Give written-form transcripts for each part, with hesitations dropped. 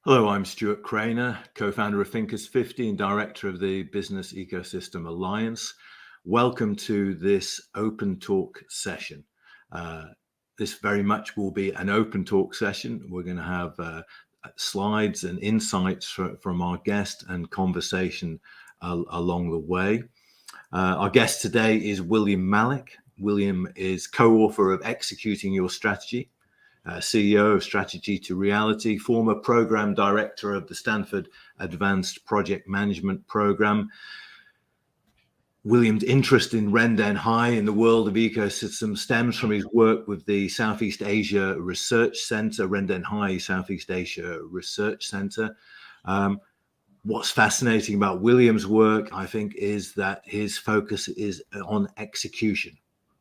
Hello, I'm Stuart Craner, co-founder of Thinkers 50 and director of the Business Ecosystem Alliance. Welcome to this open talk session. This very much will be an open talk session. We're going to have slides and insights from our guest and conversation along the way. Our guest today is William Malek. William is co-author of Executing Your Strategy, CEO of Strategy to Reality, former program director of the Stanford Advanced Project Management Program. William's interest in RenDanHeYi in the world of ecosystems stems from his work with the Southeast Asia Research Center, RenDanHeYi Southeast Asia Research Center. What's fascinating about William's work, I think, is that his focus is on execution,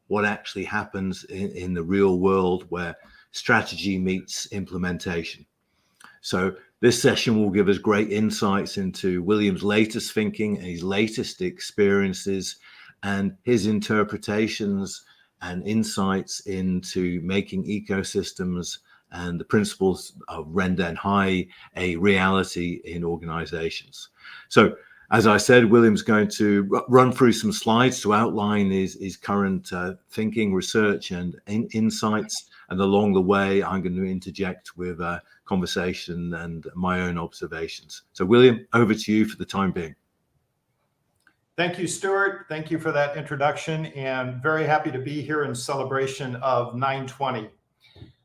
what actually happens in the real world where strategy meets implementation. So this session will give us great insights into William's latest thinking, his latest experiences, and his interpretations and insights into making ecosystems and the principles of RenDanHeYi a reality in organizations. So as I said, William's going to run through some slides to outline his current thinking, research, and insights. And along the way, I'm going to interject with a conversation and my own observations. So William, over to you for the time being. Thank you, Stuart. Thank you for that introduction, and very happy to be here in celebration of 9/20.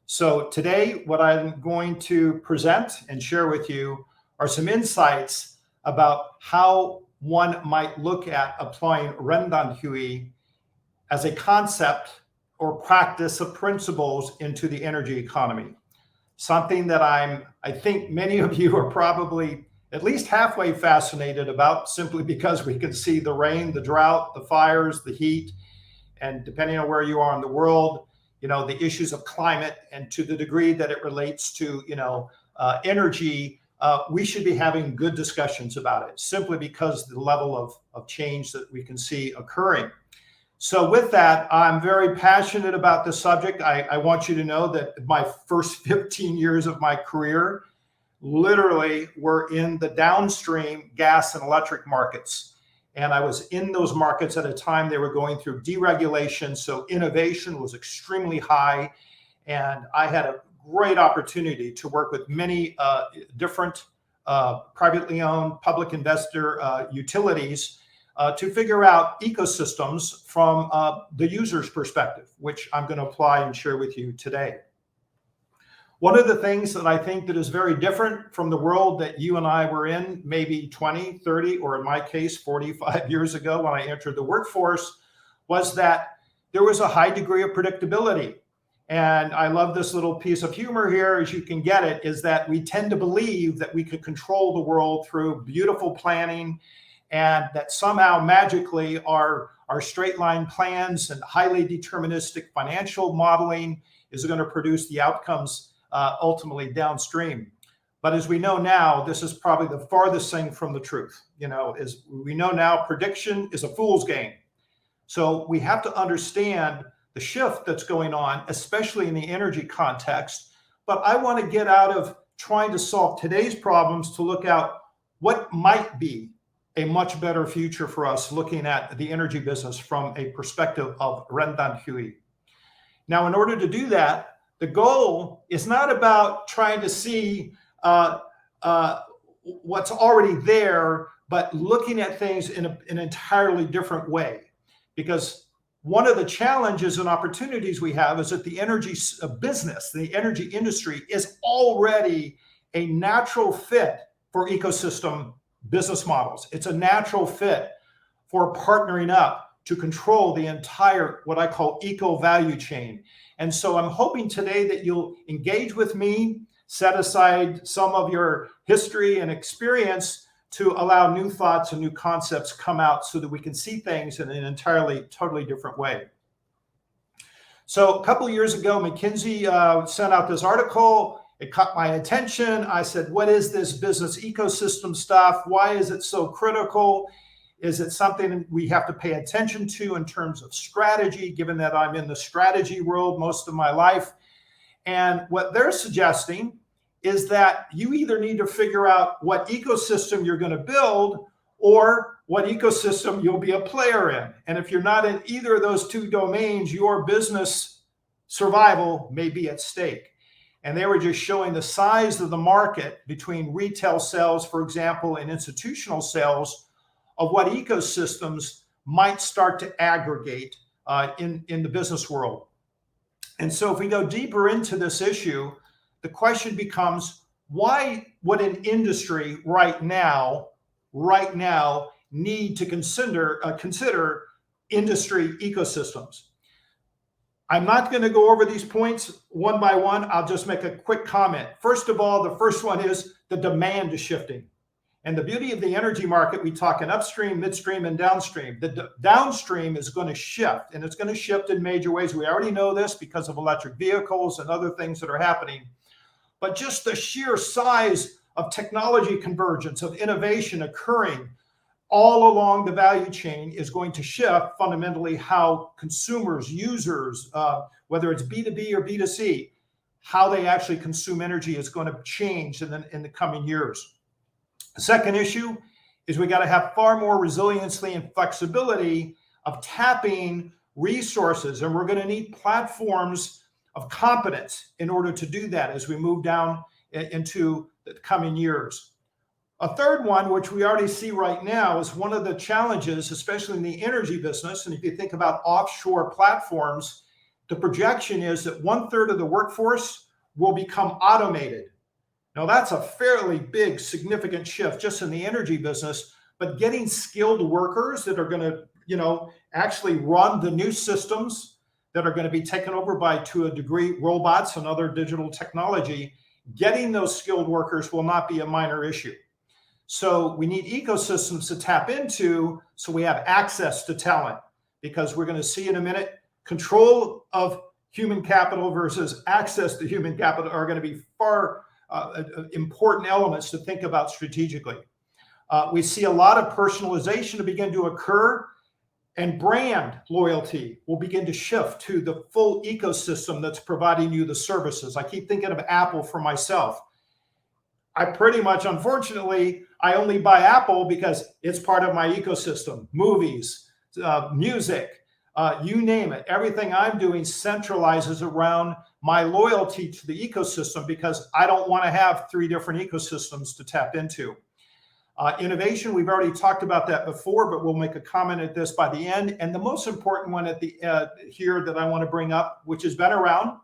So today, what I'm going to present and share with you are some insights about how one might look at applying RenDanHeYi as a concept or practice of principles into the energy economy. Something that I think many of you are probably at least halfway fascinated about, simply because we can see the rain, the drought, the fires, the heat, and depending on where you are in the world, the issues of climate, and to the degree that it relates to, energy, we should be having good discussions about it, simply because the level of change that we can see occurring. So with that, I'm very passionate about this subject. I want you to know that my first 15 years of my career literally were in the downstream gas and electric markets. And I was in those markets at a time they were going through deregulation, so innovation was extremely high. And I had a great opportunity to work with many different privately owned public investor utilities to figure out ecosystems from the user's perspective, which I'm going to apply and share with you today. One of the things that I think that is very different from the world that you and I were in maybe 20, 30, or in my case, 45 years ago when I entered the workforce, was that there was a high degree of predictability. And I love this little piece of humor here, as you can get it, is that we tend to believe that we could control the world through beautiful planning, and that somehow magically our straight line plans and highly deterministic financial modeling is going to produce the outcomes ultimately downstream. But as we know now, this is probably the farthest thing from the truth. As we know now, prediction is a fool's game. So we have to understand the shift that's going on, especially in the energy context. But I want to get out of trying to solve today's problems to look out what might be a much better future for us, looking at the energy business from a perspective of RenDanHeYi. Now, in order to do that, the goal is not about trying to see what's already there, but looking at things in an entirely different way. Because one of the challenges and opportunities we have is that the energy business, the energy industry, is already a natural fit for ecosystem business models. It's a natural fit for partnering up to control the entire, what I call, eco value chain. And so I'm hoping today that you'll engage with me, set aside some of your history and experience to allow new thoughts and new concepts come out so that we can see things in an entirely, totally different way. So a couple of years ago, McKinsey sent out this article. It caught my attention. I said, what is this business ecosystem stuff? Why is it so critical? Is it something we have to pay attention to in terms of strategy, given that I'm in the strategy world most of my life? And what they're suggesting is that you either need to figure out what ecosystem you're going to build or what ecosystem you'll be a player in. And if you're not in either of those two domains, your business survival may be at stake. And they were just showing the size of the market between retail sales, for example, and institutional sales of what ecosystems might start to aggregate in the business world. And so if we go deeper into this issue, the question becomes, why would an industry right now need to consider industry ecosystems? I'm not going to go over these points one by one. I'll just make a quick comment. First of all, the first one is the demand is shifting. And the beauty of the energy market, we talk in upstream, midstream, and downstream. The downstream is going to shift, and it's going to shift in major ways. We already know this because of electric vehicles and other things that are happening. But just the sheer size of technology convergence, of innovation occurring all along the value chain is going to shift fundamentally how consumers, users, whether it's B2B or B2C, how they actually consume energy is going to change in the coming years. The second issue is we got to have far more resiliency and flexibility of tapping resources, and we're going to need platforms of competence in order to do that as we move down into the coming years. A third one, which we already see right now, is one of the challenges, especially in the energy business. And if you think about offshore platforms, the projection is that 1/3 of the workforce will become automated. Now, that's a fairly big, significant shift just in the energy business, but getting skilled workers that are going to, actually run the new systems that are going to be taken over by, to a degree, robots and other digital technology, getting those skilled workers will not be a minor issue. So we need ecosystems to tap into so we have access to talent, because we're going to see in a minute, control of human capital versus access to human capital are going to be far important elements to think about strategically. We see a lot of personalization to begin to occur, and brand loyalty will begin to shift to the full ecosystem that's providing you the services. I keep thinking of Apple for myself. I pretty much, unfortunately, I only buy Apple because it's part of my ecosystem. Movies, music, you name it. Everything I'm doing centralizes around my loyalty to the ecosystem because I don't want to have 3 different ecosystems to tap into. Innovation, we've already talked about that before, but we'll make a comment at this by the end. And the most important one at the here that I want to bring up, which has been around,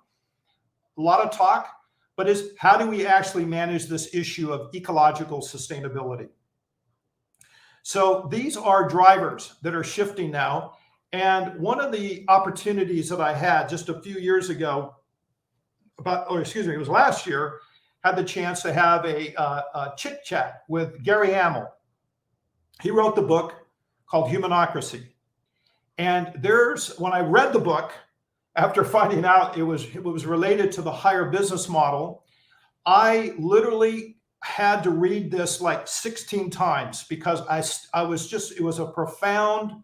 a lot of talk, but is how do we actually manage this issue of ecological sustainability? So these are drivers that are shifting now. And one of the opportunities that I had just a few years ago, it was last year, had the chance to have a chit chat with Gary Hamel. He wrote the book called Humanocracy. And when I read the book, after finding out it was related to the higher business model, I literally had to read this like 16 times because it was a profound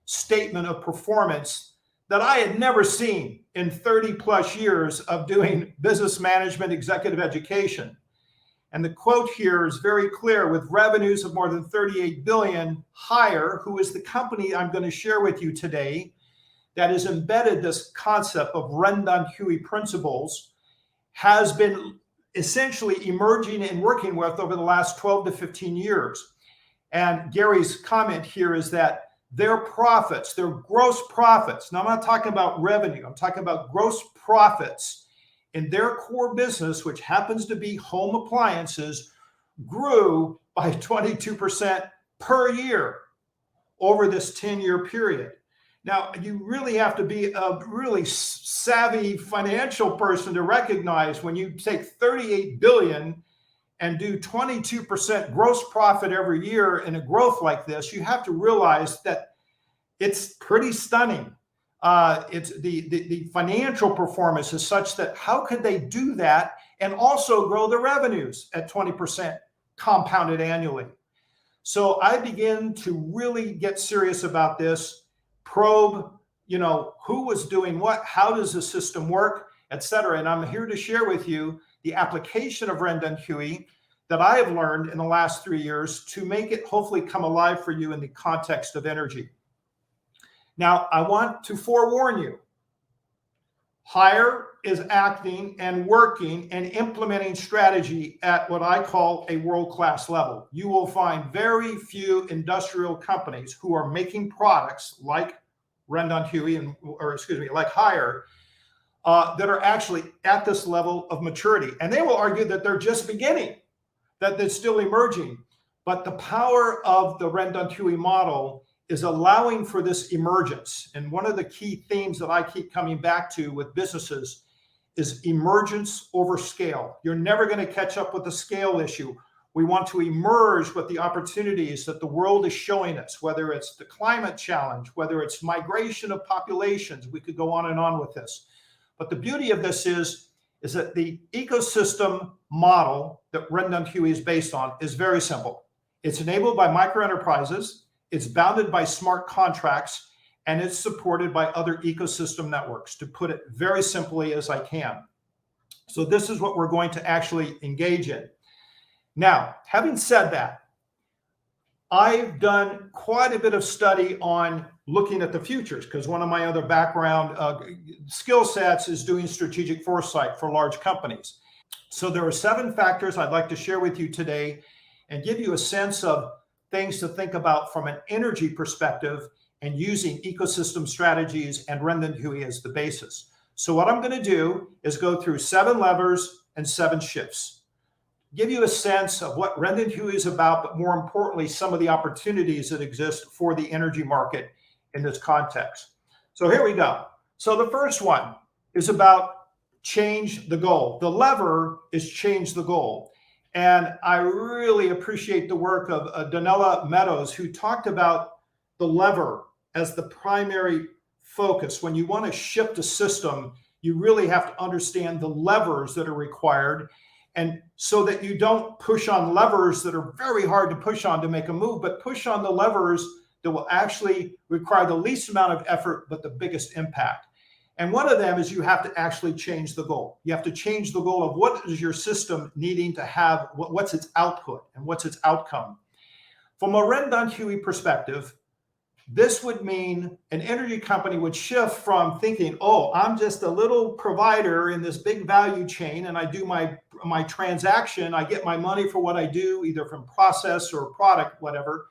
statement of performance that I had never seen in 30 plus years of doing business management, executive education. And the quote here is very clear: with revenues of more than 38 billion, Hire, who is the company I'm going to share with you today, that has embedded this concept of RenDanHeYi principles, has been essentially emerging and working with over the last 12 to 15 years. And Gary's comment here is that their profits, their gross profits, now I'm not talking about revenue, I'm talking about gross profits in their core business, which happens to be home appliances, grew by 22% per year over this 10-year period. Now, you really have to be a really savvy financial person to recognize when you take 38 billion and do 22% gross profit every year in a growth like this, you have to realize that it's pretty stunning. It's the financial performance is such that how could they do that and also grow the revenues at 20% compounded annually? So I began to really get serious about this, probe, who was doing what, how does the system work? etc. And I'm here to share with you the application of RenDanHeYi that I have learned in the last 3 years to make it hopefully come alive for you in the context of energy. Now, I want to forewarn you, HEYi is acting and working and implementing strategy at what I call a world-class level. You will find very few industrial companies who are making products like RenDanHeYi, like HEYi, that are actually at this level of maturity. And they will argue that they're just beginning, that they're still emerging. But the power of the RenDanHeYi model is allowing for this emergence. And one of the key themes that I keep coming back to with businesses is emergence over scale. You're never going to catch up with the scale issue. We want to emerge with the opportunities that the world is showing us, whether it's the climate challenge, whether it's migration of populations. We could go on and on with this. But the beauty of this is that the ecosystem model that RenDanHeYi is based on is very simple. It's enabled by micro enterprises, it's bounded by smart contracts, and it's supported by other ecosystem networks, to put it very simply as I can. So this is what we're going to actually engage in. Now, having said that, I've done quite a bit of study on looking at the futures, because one of my other background skill sets is doing strategic foresight for large companies. So there are 7 factors I'd like to share with you today and give you a sense of things to think about from an energy perspective and using ecosystem strategies and RenDanHeYi as the basis. So what I'm going to do is go through 7 levers and 7 shifts. Give you a sense of what RenDanHeYi is about, but more importantly, some of the opportunities that exist for the energy market in this context. So here we go. So the first one is about change the goal. The lever is change the goal. And I really appreciate the work of Donella Meadows, who talked about the lever as the primary focus. When you want to shift a system, you really have to understand the levers that are required, and so that you don't push on levers that are very hard to push on to make a move, but push on the levers that will actually require the least amount of effort, but the biggest impact. And one of them is you have to actually change the goal. You have to change the goal of what is your system needing to have, what's its output and what's its outcome. From a RenDanHeYi perspective, this would mean an energy company would shift from thinking, oh, I'm just a little provider in this big value chain, and I do my transaction, I get my money for what I do, either from process or product, whatever.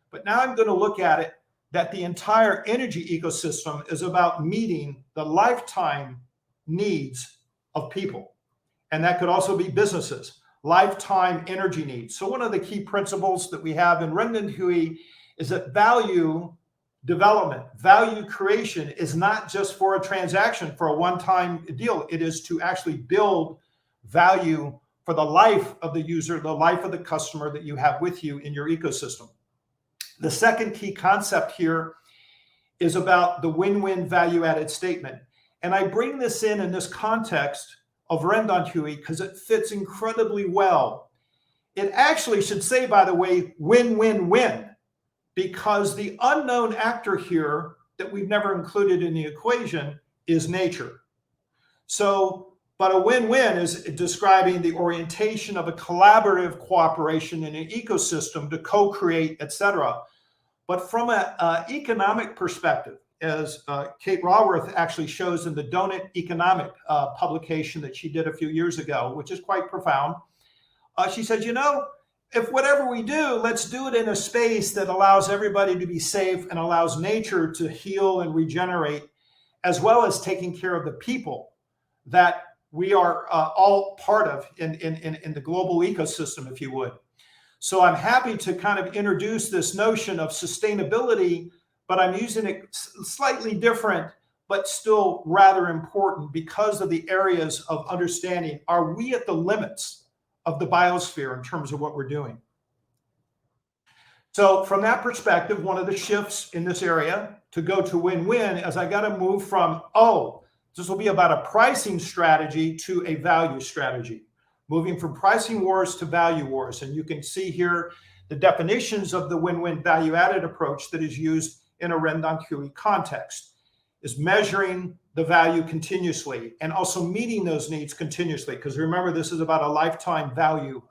But now I'm going to look at it that the entire energy ecosystem is about meeting the lifetime needs of people. And that could also be businesses, lifetime energy needs. So one of the key principles that we have in RenDanHeYi is that value development, value creation is not just for a transaction, for a one-time deal. It is to actually build value for the life of the user, the life of the customer that you have with you in your ecosystem. The second key concept here is about the win-win value-added statement. And I bring this in this context of RenDanHeYi because it fits incredibly well. It actually should say, by the way, win-win-win, because the unknown actor here that we've never included in the equation is nature. So, but a win-win is describing the orientation of a collaborative cooperation in an ecosystem to co-create, etc. But from an economic perspective, as Kate Raworth actually shows in the Donut Economic publication that she did a few years ago, which is quite profound, she said, you know, if whatever we do, let's do it in a space that allows everybody to be safe and allows nature to heal and regenerate, as well as taking care of the people that we are all part of in the global ecosystem, if you would. So I'm happy to kind of introduce this notion of sustainability, but I'm using it slightly different, but still rather important because of the areas of understanding. Are we at the limits of the biosphere in terms of what we're doing? So from that perspective, one of the shifts in this area to go to win-win is I got to move from, oh, this will be about a pricing strategy to a value strategy, moving from pricing wars to value wars. And you can see here the definitions of the win-win value-added approach that is used in a RenDanHeYi context. is measuring the value continuously and also meeting those needs continuously. Because remember, this is about a lifetime value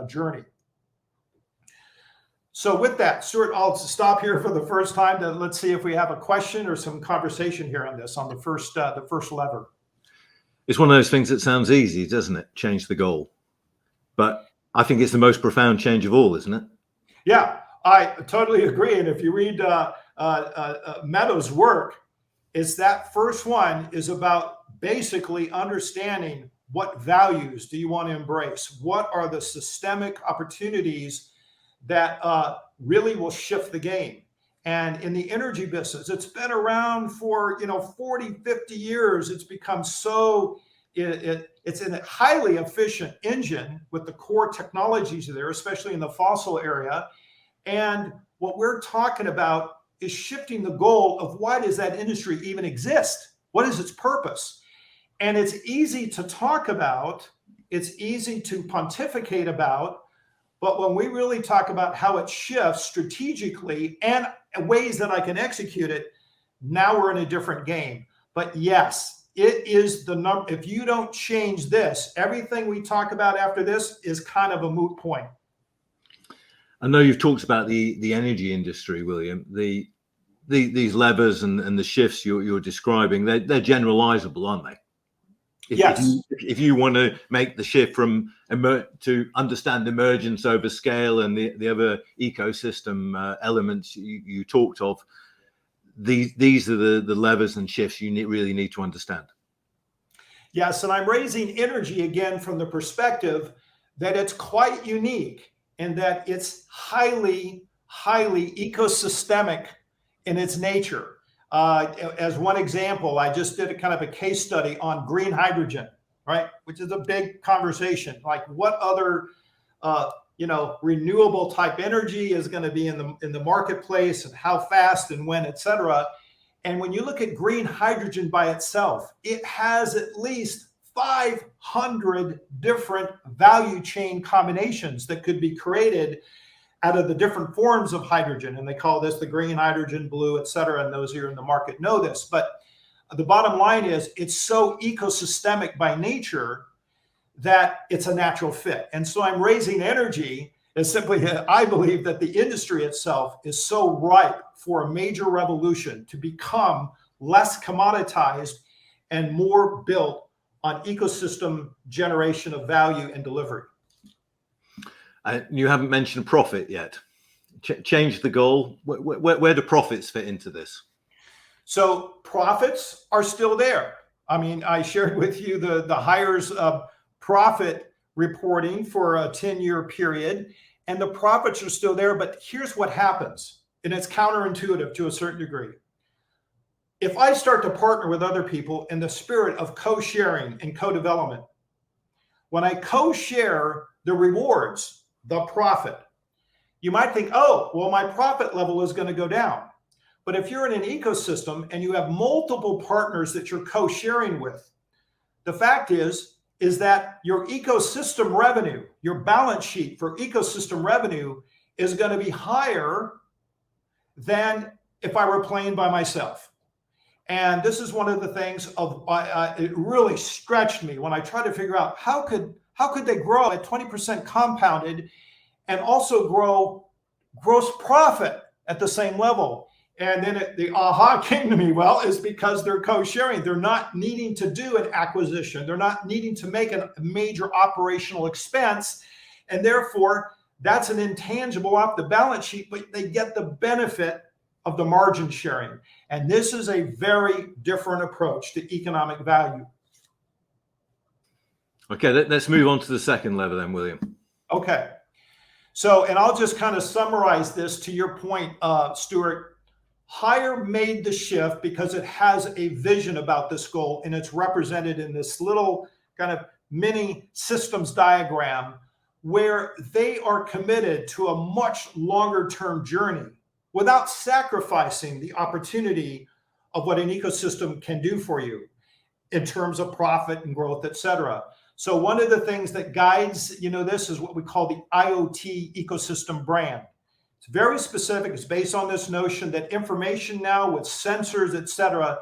journey. So with that, Stuart, I'll stop here for the first time. Let's see if we have a question or some conversation here on this, on the first lever. It's one of those things that sounds easy, doesn't it? Change the goal. But I think it's the most profound change of all, isn't it? Yeah, I totally agree. And if you read Meadows' work, it's that first one is about basically understanding what values do you want to embrace? What are the systemic opportunities that really will shift the game? And in the energy business, it's been around for 40, 50 years. It's become so, it's a highly efficient engine with the core technologies there, especially in the fossil area. And what we're talking about is shifting the goal of why does that industry even exist? What is its purpose? And it's easy to talk about, it's easy to pontificate about, but when we really talk about how it shifts strategically and ways that I can execute it, now we're in a different game. But yes, it is the number. If you don't change this, everything we talk about after this is kind of a moot point. I know you've talked about the energy industry, William. These levers and the shifts you're describing, they're generalizable, aren't they? Yes. If you want to make the shift from to understand emergence over scale and the other ecosystem elements you talked of, these are the levers and shifts you really need to understand. Yes, and I'm raising energy again from the perspective that it's quite unique in that it's highly ecosystemic in its nature. As one example, I just did a kind of a case study on green hydrogen, right? Which is a big conversation. Like what other, renewable type energy is going to be in the marketplace and how fast and when, et cetera. And when you look at green hydrogen by itself, it has at least 500 different value chain combinations that could be created out of the different forms of hydrogen. And they call this the green hydrogen, blue, et cetera. And those who are in the market know this. But the bottom line is it's so ecosystemic by nature that it's a natural fit. And so I'm raising energy is simply, I believe that the industry itself is so ripe for a major revolution to become less commoditized and more built on ecosystem generation of value and delivery. You haven't mentioned profit yet. Change the goal. Where do profits fit into this? So profits are still there. I mean, I shared with you the hires profit reporting for a 10-year period, and the profits are still there. But here's what happens, and it's counterintuitive to a certain degree. If I start to partner with other people in the spirit of co-sharing and co-development, when I co-share the rewards, the profit, you might think, oh, well, my profit level is going to go down. But if you're in an ecosystem and you have multiple partners that you're co-sharing with, the fact is that your ecosystem revenue, your balance sheet for ecosystem revenue is going to be higher than if I were playing by myself. And this is one of the things it really stretched me when I tried to figure out how could they grow at 20% compounded and also grow gross profit at the same level. And then the aha came to me, well, is because they're co-sharing. They're not needing to do an acquisition. They're not needing to make a major operational expense. And therefore, that's an intangible off the balance sheet, but they get the benefit of the margin sharing. And this is a very different approach to economic value. Okay, let's move on to the second lever then, William. Okay. So, and I'll just kind of summarize this to your point, Stuart. Hire made the shift because it has a vision about this goal, and it's represented in this little kind of mini systems diagram where they are committed to a much longer term journey without sacrificing the opportunity of what an ecosystem can do for you in terms of profit and growth, et cetera. So one of the things that guides, this is what we call the Iot Ecosystem Brand. It's very specific. It's based on this notion that information now with sensors, et cetera,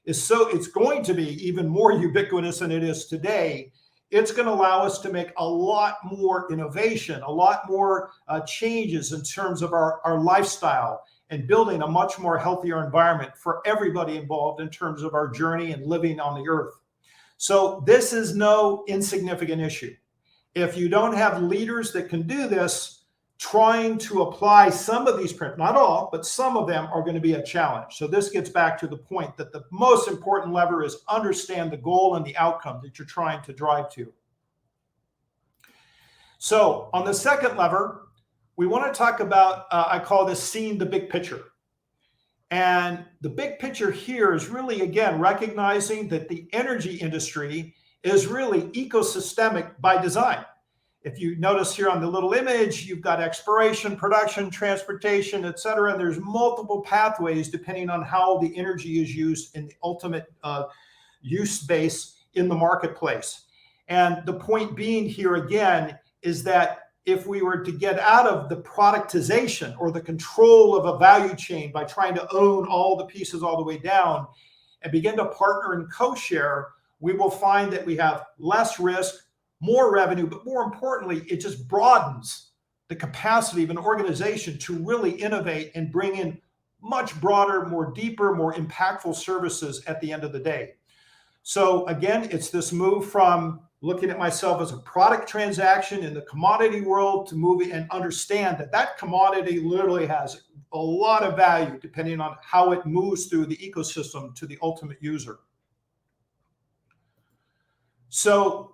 it's going to be even more ubiquitous than it is today. It's going to allow us to make a lot more innovation, a lot more changes in terms of our lifestyle, and building a much more healthier environment for everybody involved in terms of our journey and living on the earth. So this is no insignificant issue. If you don't have leaders that can do this, trying to apply some of these principles, not all, but some of them are going to be a challenge. So this gets back to the point that the most important lever is understand the goal and the outcome that you're trying to drive to. So on the second lever, we want to talk about, I call this seeing the big picture. And the big picture here is really, again, recognizing that the energy industry is really ecosystemic by design. If you notice here on the little image, you've got exploration, production, transportation, et cetera. And there's multiple pathways depending on how the energy is used in the ultimate use base in the marketplace. And the point being here again is that if we were to get out of the productization or the control of a value chain by trying to own all the pieces all the way down and begin to partner and co-share, we will find that we have less risk, more revenue, but more importantly, it just broadens the capacity of an organization to really innovate and bring in much broader, more deeper, more impactful services at the end of the day. So again, it's this move from looking at myself as a product transaction in the commodity world to move and understand that that commodity literally has a lot of value depending on how it moves through the ecosystem to the ultimate user. So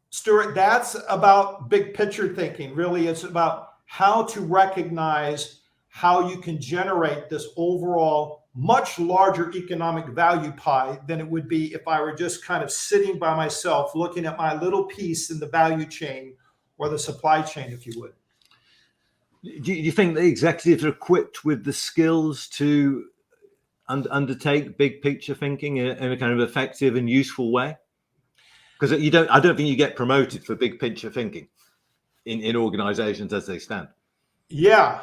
Stuart, that's about big picture thinking. Really, it's about how to recognize how you can generate this overall much larger economic value pie than it would be if I were just kind of sitting by myself looking at my little piece in the value chain or the supply chain, if you would. Do you think the executives are equipped with the skills to undertake big picture thinking in a kind of effective and useful way? Because I don't think you get promoted for big picture thinking in organizations as they stand. Yeah,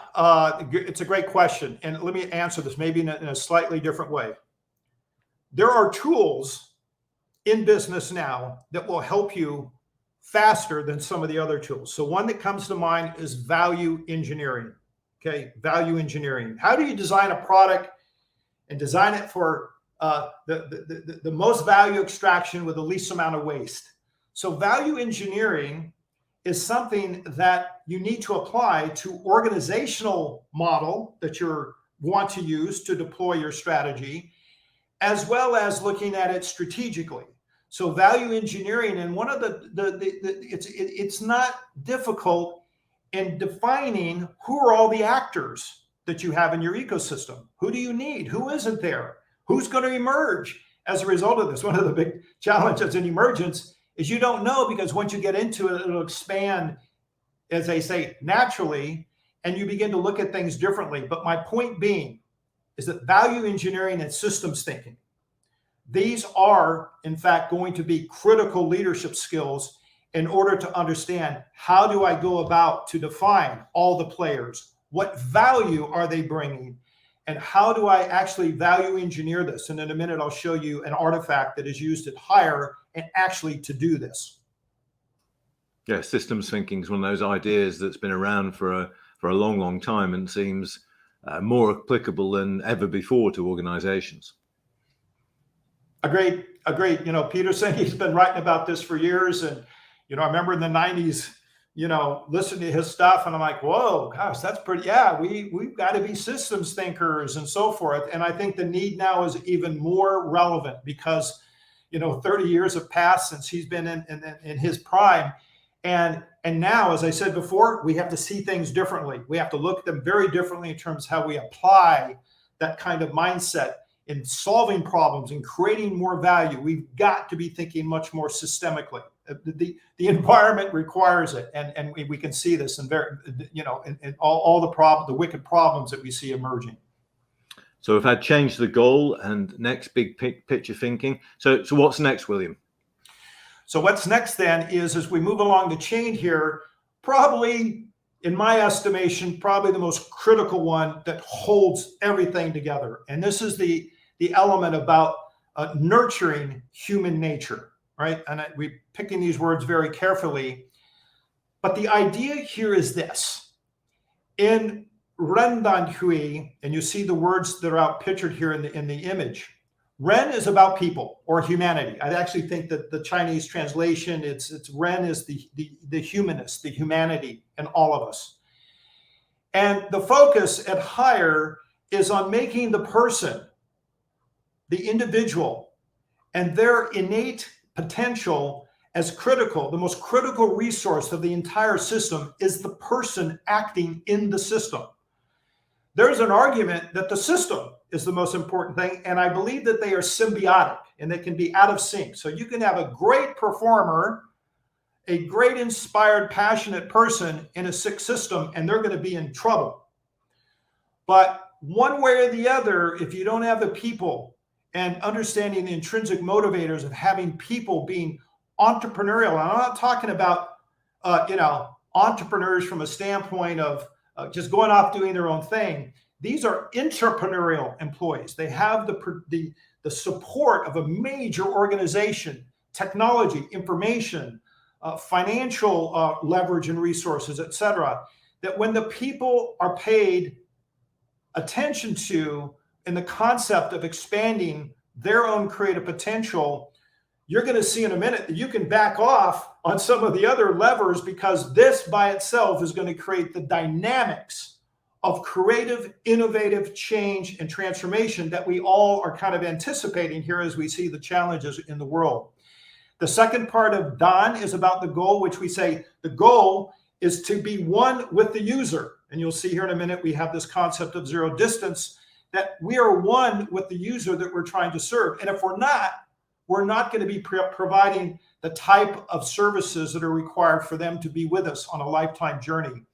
it's a great question. And let me answer this maybe in a slightly different way. There are tools in business now that will help you faster than some of the other tools. So one that comes to mind is value engineering. Okay, value engineering. How do you design a product and design it for the most value extraction with the least amount of waste? So value engineering is something that you need to apply to organizational model that you want to use to deploy your strategy, as well as looking at it strategically. So value engineering, and one of it's not difficult in defining who are all the actors that you have in your ecosystem. Who do you need? Who isn't there? Who's going to emerge as a result of this? One of the big challenges in emergence is you don't know, because once you get into it, it'll expand, as they say, naturally, and you begin to look at things differently. But my point being is that value engineering and systems thinking, these are, in fact, going to be critical leadership skills in order to understand how do I go about to define all the players, what value are they bringing, and how do I actually value engineer this? And in a minute, I'll show you an artifact that is used at Hire and actually to do this. Yeah, systems thinking is one of those ideas that's been around for a long, long time and seems more applicable than ever before to organizations. Agreed. You know, Peterson, he's been writing about this for years. And, you know, I remember in the 90s, you know, listening to his stuff, and I'm like, whoa, gosh, that's pretty, yeah, we've got to be systems thinkers and so forth. And I think the need now is even more relevant because, you know, 30 years have passed since he's been in his prime. And now, as I said before, we have to see things differently. We have to look at them very differently in terms of how we apply that kind of mindset in solving problems and creating more value. We've got to be thinking much more systemically. The environment requires it, and we can see this in very, you know, in all the wicked problems that we see emerging. So we've had change the goal and next big picture thinking. So what's next, William? So what's next then is, as we move along the chain here, probably, in my estimation, probably the most critical one that holds everything together. And this is the element about nurturing human nature, right? And we're picking these words very carefully. But the idea here is this. In RenDanHeYi, and you see the words that are out pictured here in the image, Ren is about people or humanity. I actually think that the Chinese translation, it's Ren is the humanist, the humanity in all of us. And the focus at Higher is on making the person, the individual, and their innate potential as critical. The most critical resource of the entire system is the person acting in the system. There's an argument that the system is the most important thing, and I believe that they are symbiotic and they can be out of sync. So you can have a great performer, a great inspired, passionate person in a sick system, and they're going to be in trouble. But one way or the other, if you don't have the people and understanding the intrinsic motivators of having people being entrepreneurial, I'm not talking about entrepreneurs from a standpoint of just going off doing their own thing. These are entrepreneurial employees. They have the support of a major organization, technology, information, financial leverage and resources, et cetera, that when the people are paid attention to in the concept of expanding their own creative potential, you're going to see in a minute that you can back off on some of the other levers, because this by itself is going to create the dynamics of creative, innovative change and transformation that we all are kind of anticipating here as we see the challenges in the world. The second part of Dan is about the goal, which we say the goal is to be one with the user. And you'll see here in a minute, we have this concept of zero distance, that we are one with the user that we're trying to serve. And if we're not going to be providing the type of services that are required for them to be with us on a lifetime journey.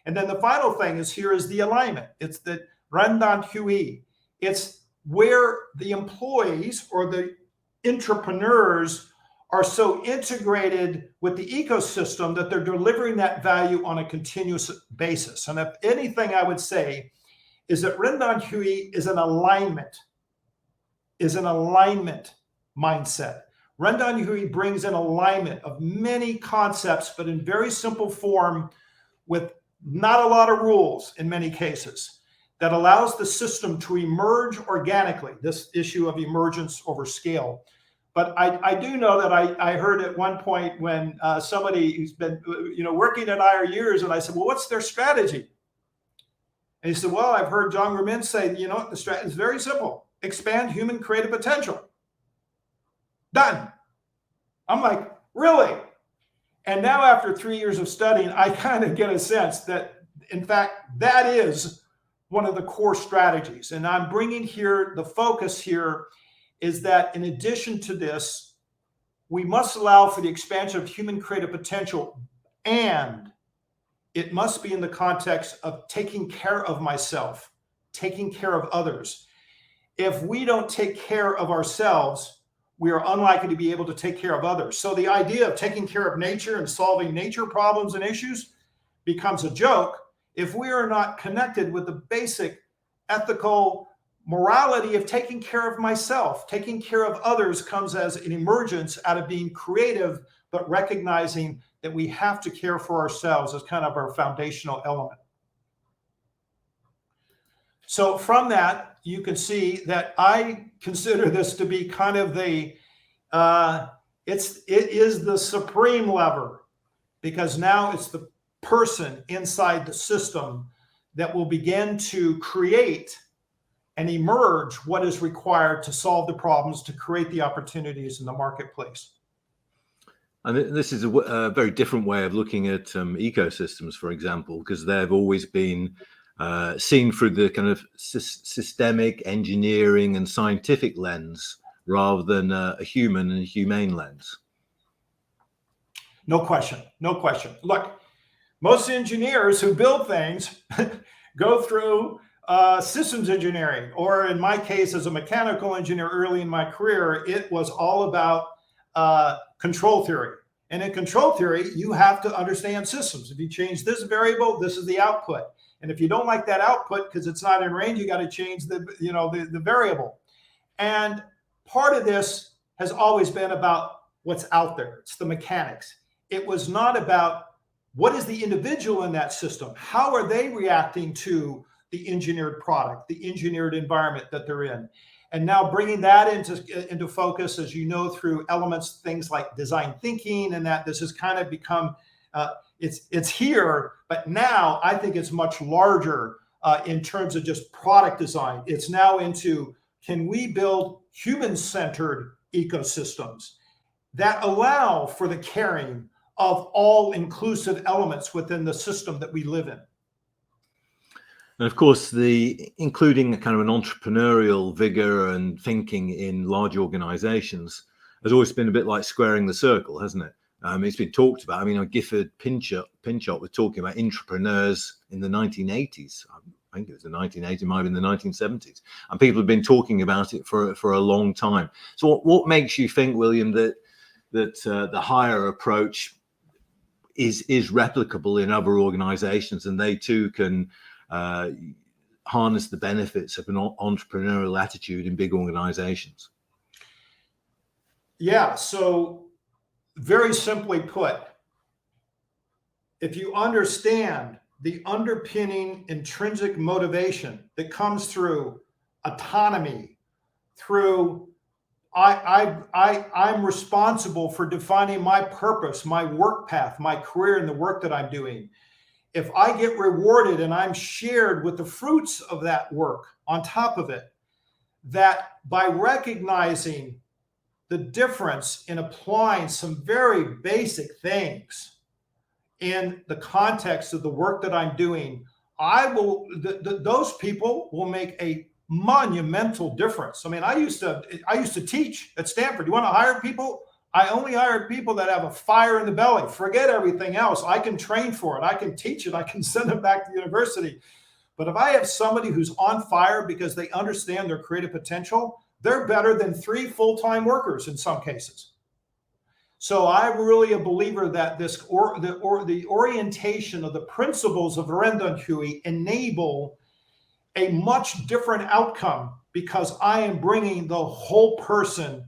And then the final thing is here is the alignment. It's the RenDanHeYi. It's where the employees or the entrepreneurs are so integrated with the ecosystem that they're delivering that value on a continuous basis. And if anything, I would say is that RenDanHeYi is an alignment mindset. RenDanHeYi brings an alignment of many concepts, but in very simple form with not a lot of rules in many cases, that allows the system to emerge organically, this issue of emergence over scale. But I do know that I heard at one point when somebody who's been working at IR years, and I said, well, what's their strategy? And he said, well, I've heard John Ramin say, the strategy is very simple. Expand human creative potential. Done. I'm like, really? And now after 3 years of studying, I kind of get a sense that, in fact, that is one of the core strategies. And I'm bringing here, the focus here is that in addition to this, we must allow for the expansion of human creative potential, and it must be in the context of taking care of myself, taking care of others. If we don't take care of ourselves, we are unlikely to be able to take care of others. So the idea of taking care of nature and solving nature problems and issues becomes a joke if we are not connected with the basic ethical morality of taking care of myself. Taking care of others comes as an emergence out of being creative, but recognizing that we have to care for ourselves as kind of our foundational element. So from that, you can see that I consider this to be kind of it is the supreme lever, because now it's the person inside the system that will begin to create and emerge what is required to solve the problems, to create the opportunities in the marketplace. And this is a very different way of looking at ecosystems, for example, because they've always been seen through the kind of systemic engineering and scientific lens rather than a human and humane lens. No question. No question. Look, most engineers who build things go through systems engineering, or in my case, as a mechanical engineer early in my career, it was all about control theory. And in control theory, you have to understand systems. If you change this variable, this is the output. And if you don't like that output because it's not in range, you got to change the variable. And part of this has always been about what's out there. It's the mechanics. It was not about what is the individual in that system? How are they reacting to the engineered product, the engineered environment that they're in? And now bringing that into focus, as you know, through elements, things like design thinking, and that this has kind of become, it's here, but now I think it's much larger in terms of just product design. It's now into, can we build human-centered ecosystems that allow for the caring of all inclusive elements within the system that we live in? And of course, including a kind of an entrepreneurial vigor and thinking in large organizations has always been a bit like squaring the circle, hasn't it? It's been talked about. I mean, Gifford Pinchot was talking about entrepreneurs in the 1980s. I think it was the 1980s, might have been the 1970s. And people have been talking about it for a long time. So what makes you think, William, that the higher approach is replicable in other organizations, and they too can harness the benefits of an entrepreneurial attitude in big organizations? Yeah, so very simply put, if you understand the underpinning intrinsic motivation that comes through autonomy, through I'm responsible for defining my purpose, my work path, my career, and the work that I'm doing. If I get rewarded and I'm shared with the fruits of that work on top of it, that by recognizing the difference in applying some very basic things in the context of the work that I'm doing, those people will make a monumental difference. I mean, I used to teach at Stanford. You want to hire people? I only hired people that have a fire in the belly. Forget everything else. I can train for it. I can teach it. I can send them back to the university. But if I have somebody who's on fire because they understand their creative potential, they're better than 3 full-time workers in some cases. So I'm really a believer that the orientation of the principles of RenDanHeYi enable a much different outcome, because I am bringing the whole person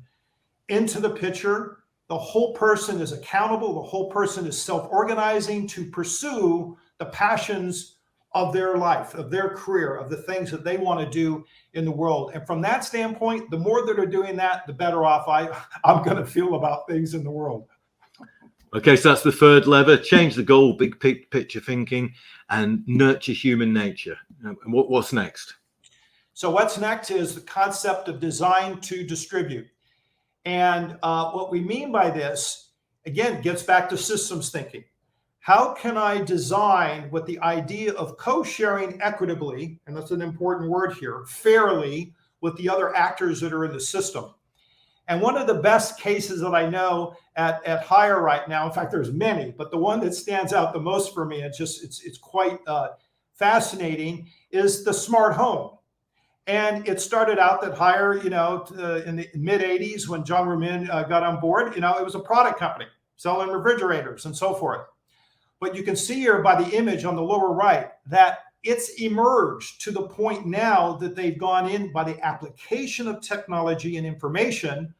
into the picture. The whole person is accountable. The whole person is self-organizing to pursue the passions of their life, of their career, of the things that they want to do in the world. And from that standpoint, the more that are doing that, the better off I'm going to feel about things in the world. Okay, so that's the third lever: change the goal, big picture thinking, and nurture human nature. And what's next? So what's next is the concept of design to distribute. And what we mean by this, again, gets back to systems thinking. How can I design with the idea of co-sharing equitably, and that's an important word here, fairly with the other actors that are in the system? And one of the best cases that I know at Hire right now, in fact, there's many, but the one that stands out the most for me, it's quite fascinating, is the smart home. And it started out that Hire, in the mid 80s when John Rumin got on board, it was a product company selling refrigerators and so forth. But you can see here by the image on the lower right that it's emerged to the point now that they've gone in by the application of technology and information,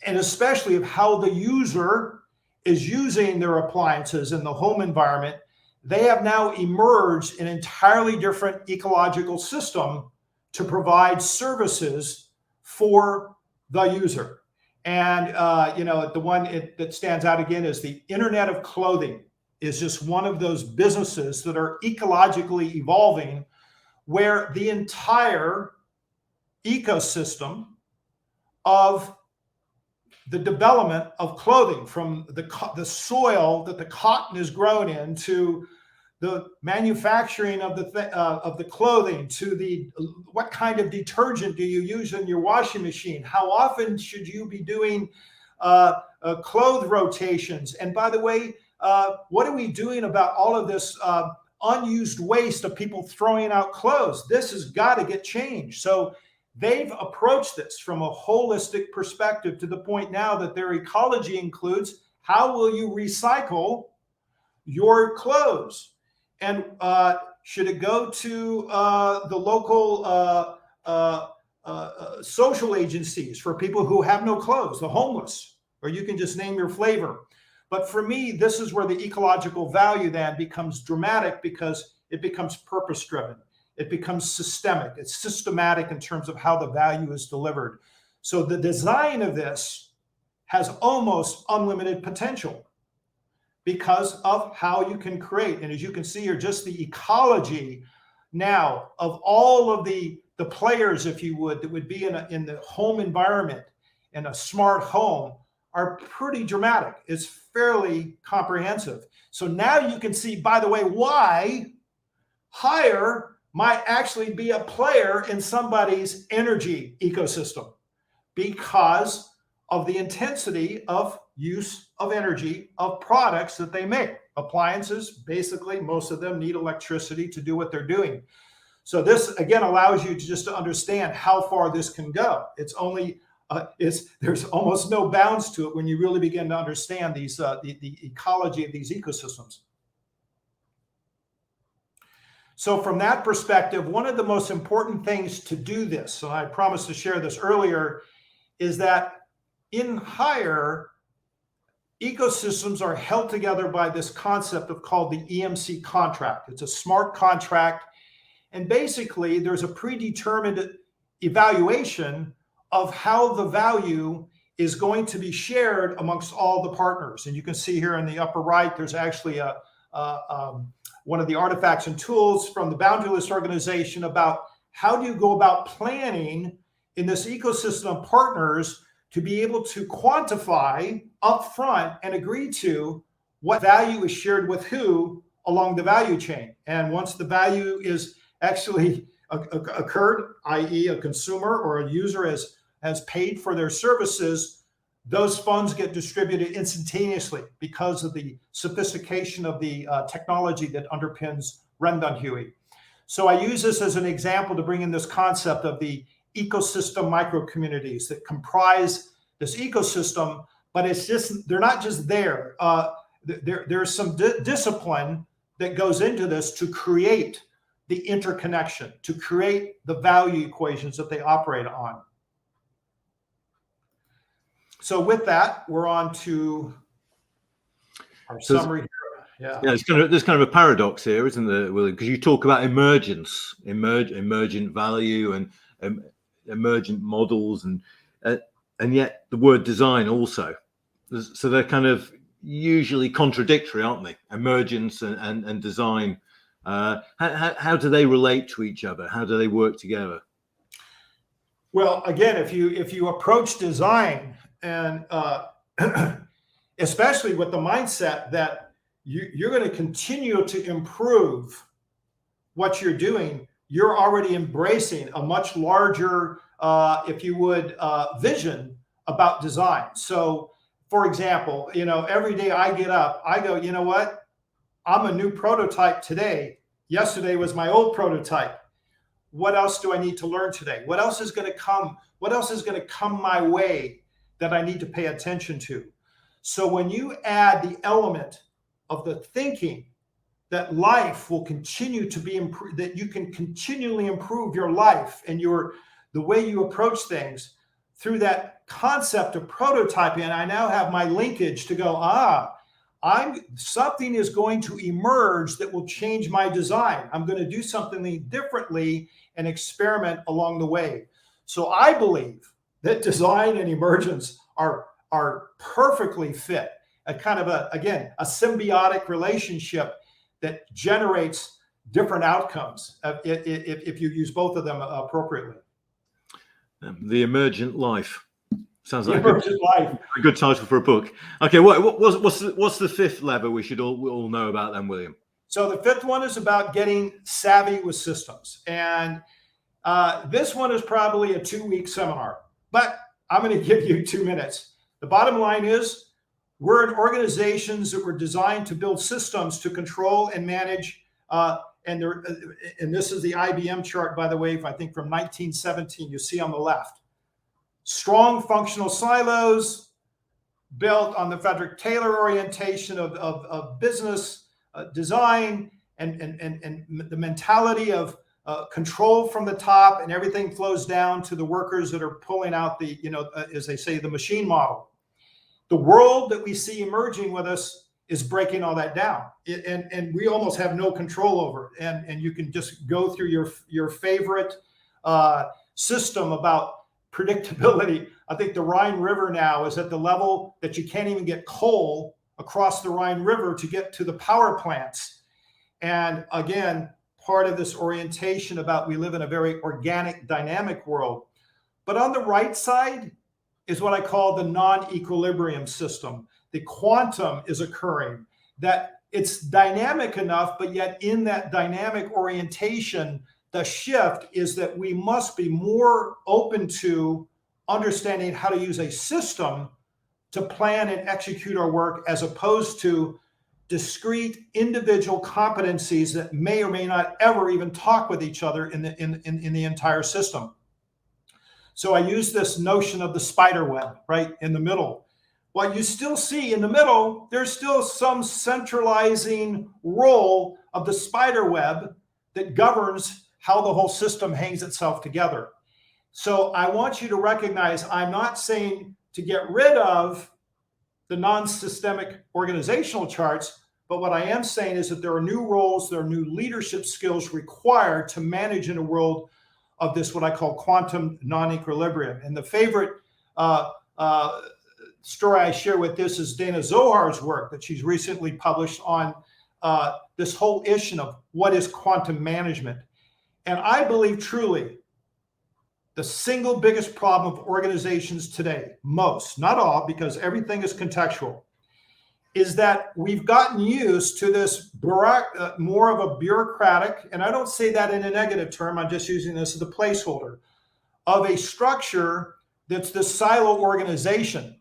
and especially of how the user is using their appliances in the home environment. They have now emerged an entirely different ecological system to provide services for the user. And, the one that stands out again is the Internet of Clothing is just one of those businesses that are ecologically evolving, where the entire ecosystem of the development of clothing, from the soil that the cotton is grown in, to the manufacturing of the clothing, to what kind of detergent do you use in your washing machine? How often should you be doing clothes rotations? And by the way, what are we doing about all of this unused waste of people throwing out clothes? This has got to get changed. So they've approached this from a holistic perspective, to the point now that their ecology includes, how will you recycle your clothes? And should it go to the local social agencies for people who have no clothes, the homeless, or you can just name your flavor. But for me, this is where the ecological value then becomes dramatic, because it becomes purpose-driven. It becomes systemic. It's systematic in terms of how the value is delivered. So the design of this has almost unlimited potential because of how you can create. And as you can see here, just the ecology now of all of the players, if you would, that would be in the home environment, in a smart home, are pretty dramatic. It's fairly comprehensive. So now you can see, by the way, why hire might actually be a player in somebody's energy ecosystem, because of the intensity of use of energy of products that they make. Appliances, basically, most of them need electricity to do what they're doing. So this, again, allows you to understand how far this can go. It's only, there's almost no bounds to it when you really begin to understand these the ecology of these ecosystems. So from that perspective, one of the most important things to do this, and I promised to share this earlier, is that in hire, ecosystems are held together by this concept called the Emc Contract. It's a smart contract. And basically, there's a predetermined evaluation of how the value is going to be shared amongst all the partners. And you can see here in the upper right, there's actually one of the artifacts and tools from the Boundaryless organization about how do you go about planning in this ecosystem of partners to be able to quantify upfront and agree to what value is shared with who along the value chain. And once the value is actually occurred, i.e. a consumer or a user has paid for their services, those funds get distributed instantaneously because of the sophistication of the technology that underpins RenDanHeYi. So I use this as an example to bring in this concept of the ecosystem micro-communities that comprise this ecosystem, but it's just, they're not just there. There's some discipline that goes into this to create the interconnection, to create the value equations that they operate on. So with that, we're on to our summary here. Yeah, there's kind of a paradox here, isn't there, William? Because you talk about emergence, emergent value, and emergent models, and yet the word design also. So they're kind of usually contradictory, aren't they? Emergence and design. How do they relate to each other? How do they work together? Well, again, if you approach design and especially with the mindset that you're going to continue to improve what you're doing, you're already embracing a much larger, if you would, vision about design. So, for example, every day I get up, I go, you know what? I'm a new prototype today. Yesterday was my old prototype. What else do I need to learn today? What else is going to come? What else is going to come my way that I need to pay attention to? So when you add the element of the thinking that life will continue to be improved, that you can continually improve your life and the way you approach things through that concept of prototyping, and I now have my linkage to go, something is going to emerge that will change my design. I'm going to do something differently and experiment along the way. So I believe that design and emergence are perfectly fit, a kind of a symbiotic relationship that generates different outcomes if you use both of them appropriately. The Emergent Life. Sounds like a good title for a book. Okay, what's the fifth lever we should all know about then, William? So the fifth one is about getting savvy with systems. And this one is probably a 2-week seminar, but I'm going to give you 2 minutes. The bottom line is we're in organizations that were designed to build systems to control and manage. And this is the IBM chart, by the way, I think from 1917, you see on the left. Strong functional silos built on the Frederick Taylor orientation of business design and the mentality of control from the top, and everything flows down to the workers that are pulling out the, as they say, the machine model. The world that we see emerging with us is breaking all that down, and we almost have no control over it. And you can just go through your favorite system about predictability. I think the Rhine River now is at the level that you can't even get coal across the Rhine River to get to the power plants. And again, part of this orientation about we live in a very organic, dynamic world. But on the right side is what I call the non-equilibrium system. The quantum is occurring, that it's dynamic enough, but yet in that dynamic orientation, the shift is that we must be more open to understanding how to use a system to plan and execute our work, as opposed to discrete individual competencies that may or may not ever even talk with each other in the entire system. So I use this notion of the spider web right in the middle. What you still see in the middle, there's still some centralizing role of the spider web that governs how the whole system hangs itself together. So I want you to recognize, I'm not saying to get rid of the non-systemic organizational charts, but what I am saying is that there are new roles, there are new leadership skills required to manage in a world of this, what I call quantum non-equilibrium. And the favorite story I share with this is Dana Zohar's work that she's recently published on this whole issue of what is quantum management. And I believe truly the single biggest problem of organizations today, most, not all, because everything is contextual, is that we've gotten used to this more of a bureaucratic, and I don't say that in a negative term, I'm just using this as a placeholder, of a structure that's the silo organization.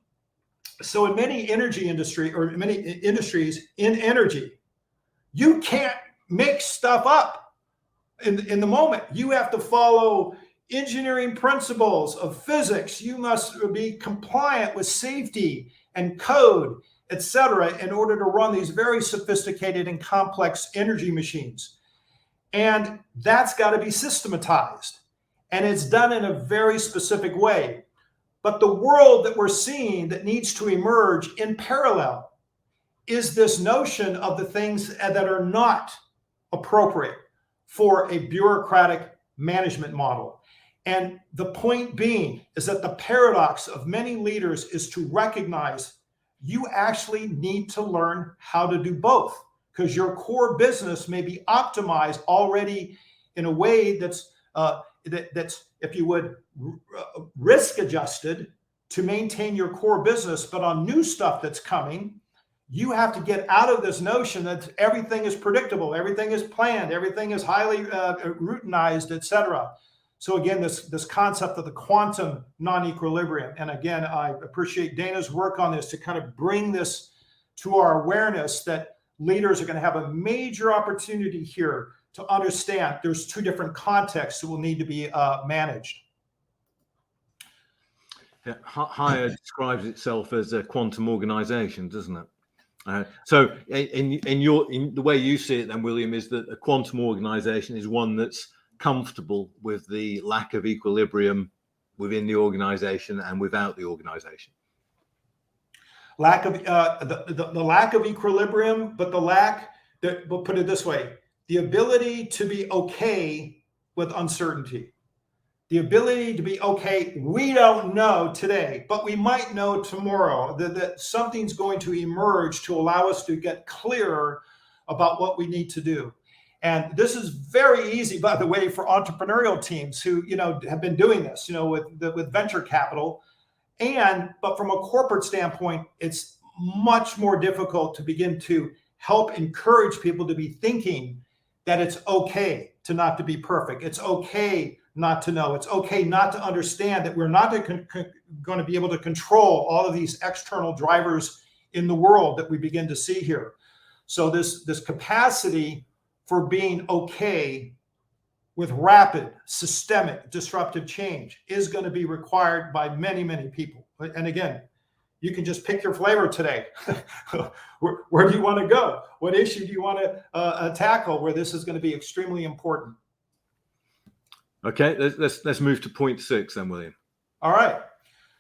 So in many energy industry, or many industries in energy, you can't make stuff up in the moment. You have to follow engineering principles of physics. You must be compliant with safety and code, etc., in order to run these very sophisticated and complex energy machines. And that's got to be systematized. And it's done in a very specific way. But the world that we're seeing that needs to emerge in parallel is this notion of the things that are not appropriate for a bureaucratic management model. And the point being is that the paradox of many leaders is to recognize you actually need to learn how to do both, because your core business may be optimized already in a way that's, if you would, risk adjusted to maintain your core business. But on new stuff that's coming, you have to get out of this notion that everything is predictable, everything is planned, everything is highly routinized, etc. So again, this concept of the quantum non-equilibrium. And again, I appreciate Dana's work on this to kind of bring this to our awareness that leaders are going to have a major opportunity here to understand there's two different contexts that will need to be managed. Yeah, HeYi describes itself as a quantum organization, doesn't it? So in the way you see it then, William, is that a quantum organization is one that's comfortable with the lack of equilibrium within the organization and without the organization. Lack of the lack of equilibrium, but we'll put it this way, the ability to be okay with uncertainty. The ability to be okay, we don't know today, but we might know tomorrow that something's going to emerge to allow us to get clearer about what we need to do. And this is very easy, by the way, for entrepreneurial teams who, have been doing this, with venture capital. But from a corporate standpoint, it's much more difficult to begin to help encourage people to be thinking that it's okay to not to be perfect. It's okay not to know. It's okay not to understand that we're not going to be able to control all of these external drivers in the world that we begin to see here. So this capacity for being okay with rapid, systemic, disruptive change is going to be required by many, many people. And again, you can just pick your flavor today. Where do you want to go? What issue do you want to tackle where this is going to be extremely important? Okay, let's move to point 6 then, William. All right.